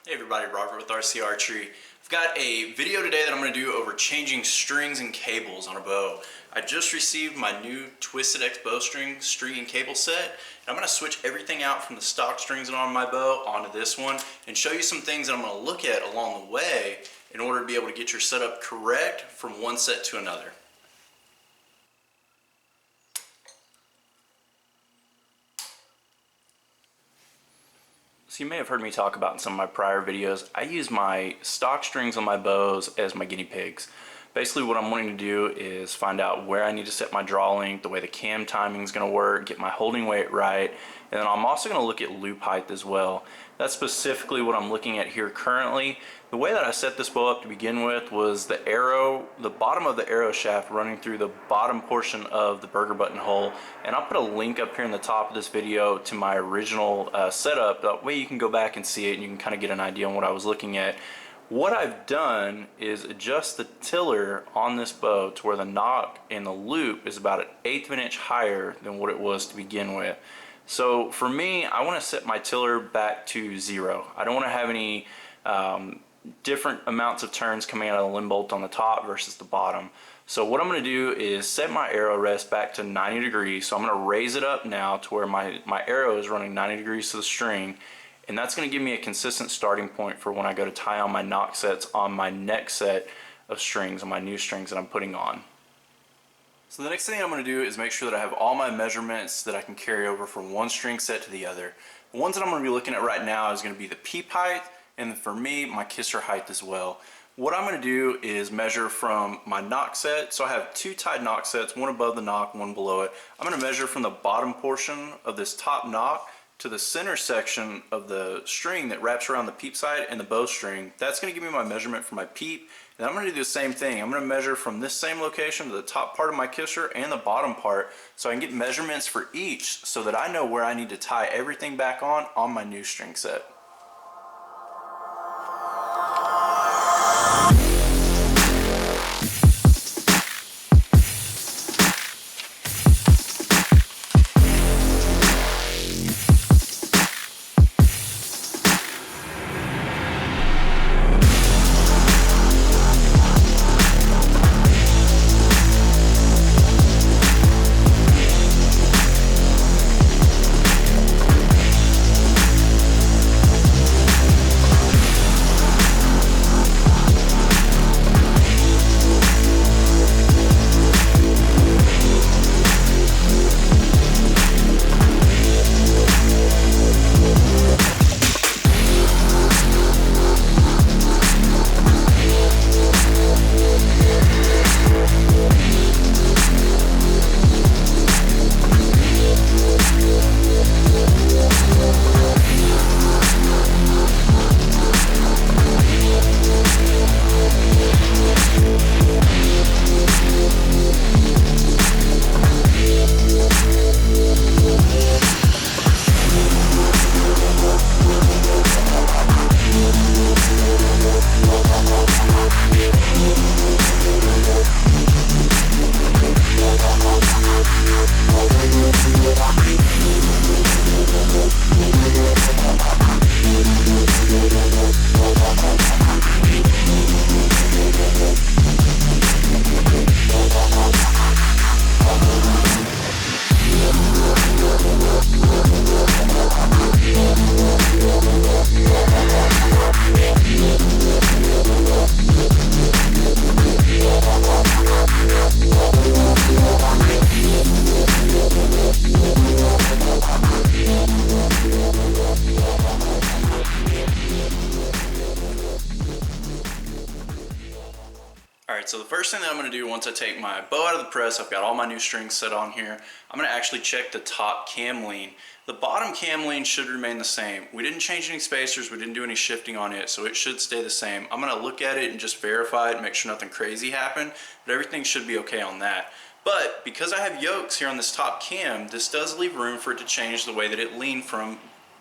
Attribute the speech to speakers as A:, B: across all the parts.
A: Hey everybody, Robert with RC Archery. I've got a video today that I'm going to do over changing strings and cables on a bow. I just received my new Twisted X bowstring string and cable set, and I'm going to switch everything out from the stock strings on my bow onto this one and show you some things that I'm going to look at along the way in order to be able to get your setup correct from one set to another. So you may have heard me talk about in some of my prior videos, I use my stock strings on my bows as my guinea pigs. Basically what I'm wanting to do is find out where I need to set my draw length, the way the cam timing is going to work, get my holding weight right, and then I'm also going to look at loop height as well. That's specifically what I'm looking at here currently. The way that I set this bow up to begin with was the arrow, the bottom of the arrow shaft running through the bottom portion of the burger button hole, and I'll put a link up here in the top of this video to my original setup. That way you can go back and see it and you can kind of get an idea on what I was looking at. What I've done is adjust the tiller on this bow to where the knock and the loop is about 1/8 of an inch higher than what it was to begin with. So for me, I want to set my tiller back to 0. I don't want to have any different amounts of turns coming out of the limb bolt on the top versus the bottom. So what I'm going to do is set my arrow rest back to 90 degrees. So I'm going to raise it up now to where my arrow is running 90 degrees to the string. And that's going to give me a consistent starting point for when I go to tie on my knock sets on my next set of strings, on my new strings that I'm putting on. So the next thing I'm going to do is make sure that I have all my measurements that I can carry over from one string set to the other. The ones that I'm going to be looking at right now is going to be the peep height, and for me, my kisser height as well. What I'm going to do is measure from my knock set. So I have 2 tied knock sets, one above the knock, one below it. I'm going to measure from the bottom portion of this top knock to the center section of the string that wraps around the peep side and the bowstring. That's going to give me my measurement for my peep. And I'm going to do the same thing. I'm going to measure from this same location to the top part of my kisser and the bottom part so I can get measurements for each so that I know where I need to tie everything back on my new string set. Alright, so the first thing that I'm going to do once I take my bow out of the press, I've got all my new strings set on here, I'm going to actually check the top cam lean. The bottom cam lean should remain the same. We didn't change any spacers, we didn't do any shifting on it, so it should stay the same. I'm going to look at it and just verify it and make sure nothing crazy happened, but everything should be okay on that. But because I have yokes here on this top cam, this does leave room for it to change the way that it leaned from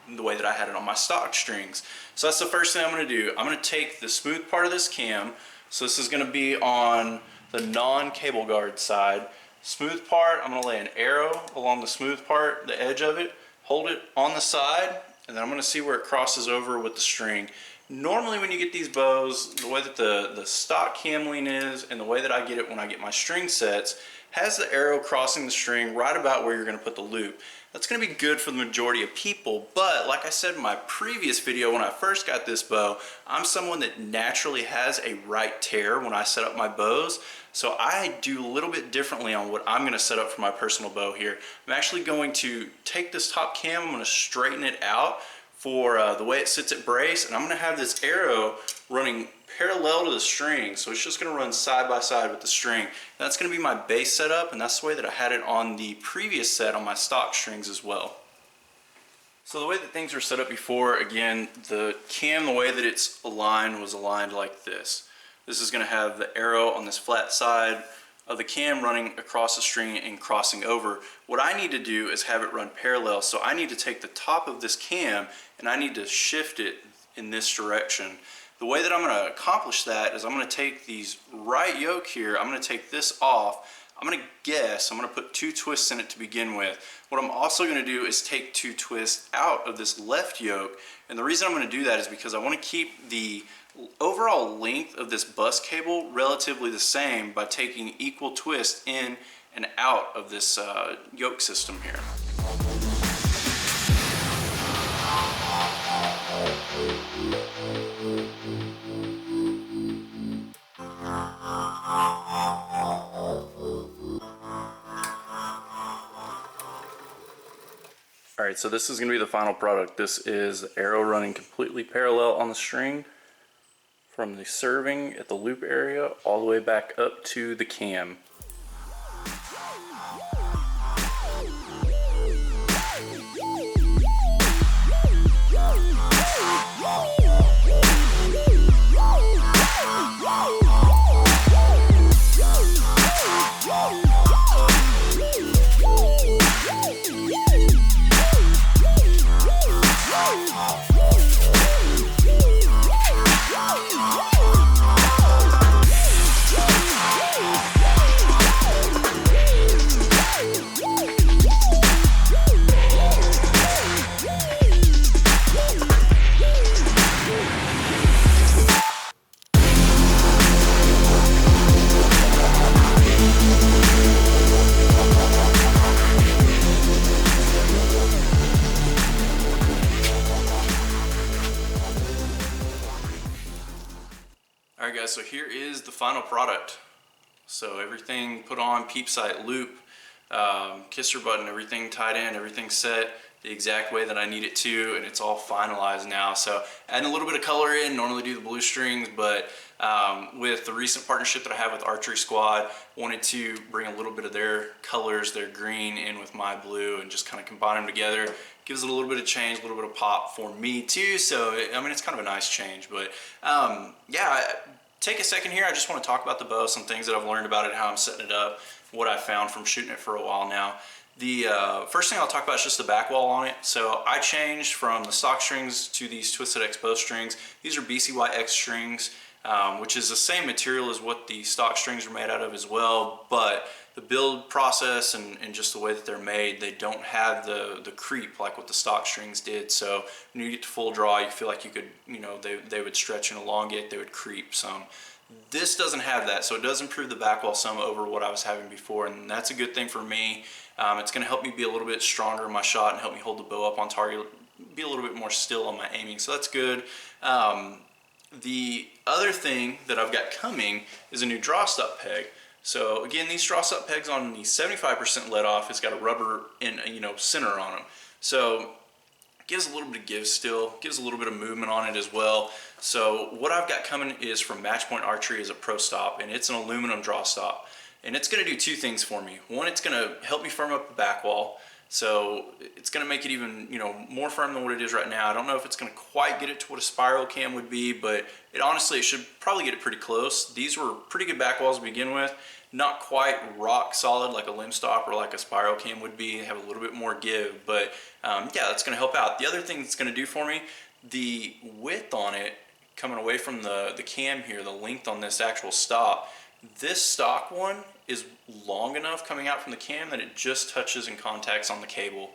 A: the way that I had it on my stock strings. So that's the first thing I'm going to do. I'm going to take the smooth part of this cam. So this is going to be on the non-cable guard side. Smooth part, I'm going to lay an arrow along the smooth part, the edge of it, hold it on the side, and then I'm going to see where it crosses over with the string. Normally when you get these bows, the way that the stock cam lean is and the way that I get it when I get my string sets has the arrow crossing the string right about where you're going to put the loop. That's going to be good for the majority of people, but like I said in my previous video when I first got this bow, I'm someone that naturally has a right tear when I set up my bows, so I do a little bit differently on what I'm going to set up for my personal bow here. I'm actually going to take this top cam, I'm going to straighten it out for the way it sits at brace, and I'm going to have this arrow running parallel to the string, so it's just going to run side by side with the string. That's going to be my base setup, and that's the way that I had it on the previous set on my stock strings as well. So the way that things were set up before, again, the cam, the way that it's aligned was aligned like this. This is going to have the arrow on this flat side of the cam running across the string and crossing over. What I need to do is have it run parallel, so I need to take the top of this cam and I need to shift it in this direction. The way that I'm going to accomplish that is I'm going to take these right yoke here, I'm going to take this off, I'm going to put 2 twists in it to begin with. What I'm also going to do is take 2 twists out of this left yoke, and the reason I'm going to do that is because I want to keep the overall length of this bus cable relatively the same by taking equal twists in and out of this yoke system here. Alright, so this is going to be the final product. This is the arrow running completely parallel on the string from the serving at the loop area all the way back up to the cam. Alright guys, so here is the final product. So everything put on, peep sight, loop, kisser button, everything tied in, everything set the exact way that I need it to, and it's all finalized now. So adding a little bit of color in, normally do the blue strings, but with the recent partnership that I have with Archery Squad, wanted to bring a little bit of their colors, their green in with my blue and just kind of combine them together. Gives it a little bit of change, a little bit of pop for me too, so I mean it's kind of a nice change. But yeah, take a second here, I just want to talk about the bow, some things that I've learned about it, how I'm setting it up, what I found from shooting it for a while now. The first thing I'll talk about is just the back wall on it. So I changed from the stock strings to these Twisted X bow strings. These are BCYX strings, which is the same material as what the stock strings are made out of as well, but the build process and just the way that they're made, they don't have the creep like what the stock strings did. So when you get to full draw, you feel like you could, you know, they would stretch and elongate, they would creep some. This doesn't have that, so it does improve the back wall some over what I was having before, and that's a good thing for me. It's going to help me be a little bit stronger in my shot and help me hold the bow up on target, be a little bit more still on my aiming, so that's good. The other thing that I've got coming is a new draw stop peg. So again, these draw stop pegs on the 75% let off, it's got a rubber in, center on them. So it gives a little bit of give still, gives a little bit of movement on it as well. So what I've got coming is from Matchpoint Archery is a Pro Stop, and it's an aluminum draw stop. And it's going to do two things for me. One, it's going to help me firm up the back wall. So it's going to make it even, more firm than what it is right now. I don't know if it's going to quite get it to what a spiral cam would be, but it should probably get it pretty close. These were pretty good back walls to begin with. Not quite rock solid like a limb stop or like a spiral cam would be. They have a little bit more give, but yeah, that's going to help out. The other thing it's going to do for me, the width on it coming away from the cam here, the length on this actual stop, this stock one is long enough coming out from the cam that it just touches and contacts on the cable.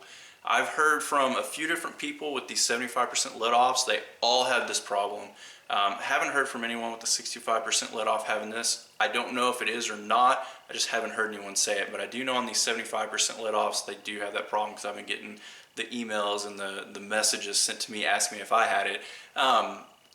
A: I've heard from a few different people with these 75% let offs. They all have this problem. Haven't heard from anyone with the 65% let off having this. I don't know if it is or not. I just haven't heard anyone say it, but I do know on these 75% let offs, they do have that problem because I've been getting the emails and the messages sent to me asking me if I had it.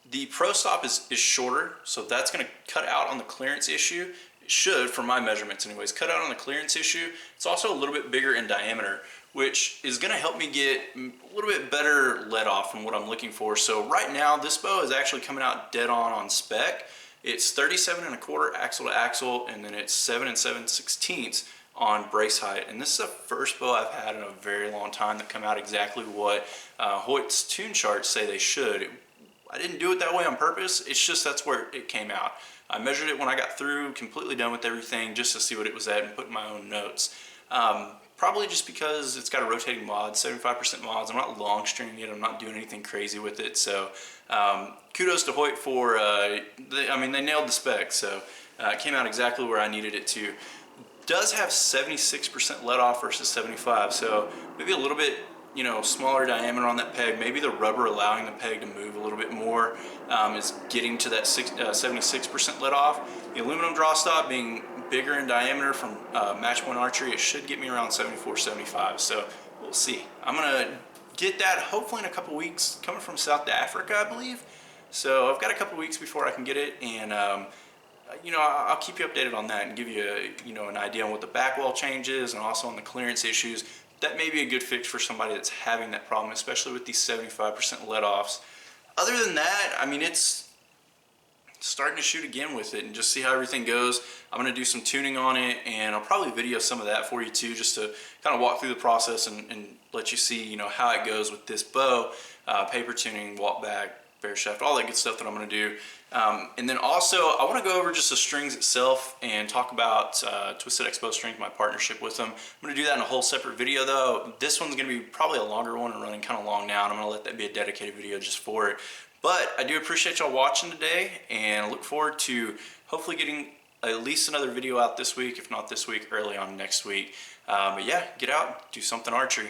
A: The Pro Stop is shorter, so that's going to cut out on the clearance issue. It should, from my measurements anyways, cut out on the clearance issue. It's also a little bit bigger in diameter, which is going to help me get a little bit better let off from what I'm looking for. So right now, this bow is actually coming out dead on spec. It's 37.25 axle to axle, and then it's 7 7/16 on brace height. And this is the first bow I've had in a very long time that come out exactly what Hoyt's tune charts say they should. I didn't do it that way on purpose. It's just that's where it came out. I measured it when I got through, completely done with everything, just to see what it was at and put in my own notes. Probably just because it's got a rotating mod, 75% mods. I'm not long stringing it. I'm not doing anything crazy with it. So kudos to Hoyt for, they nailed the spec. So it came out exactly where I needed it to. Does have 76% let off versus 75. So maybe a little bit, smaller diameter on that peg. Maybe the rubber allowing the peg to move a little bit more is getting to that 76% let off. The aluminum draw stop being bigger in diameter from match point archery, it should get me around 74, 75. So we'll see. I'm gonna get that hopefully in a couple weeks, coming from South Africa, I believe. So I've got a couple weeks before I can get it, and I'll keep you updated on that and give you an idea on what the back wall changes and also on the clearance issues. That may be a good fix for somebody that's having that problem, especially with these 75% let offs. Other than that, it's starting to shoot again with it and just see how everything goes. I'm going to do some tuning on it, and I'll probably video some of that for you too, just to kind of walk through the process and let you see how it goes with this bow, paper tuning, walk back, bear shaft, all that good stuff that I'm going to do. And then also I want to go over just the strings itself and talk about Twisted Expo Strings, my partnership with them. I'm going to do that in a whole separate video though. This one's going to be probably a longer one and running kind of long now, and I'm going to let that be a dedicated video just for it. But I do appreciate y'all watching today, and I look forward to hopefully getting at least another video out this week, if not this week, early on next week. But yeah, get out, do something archery.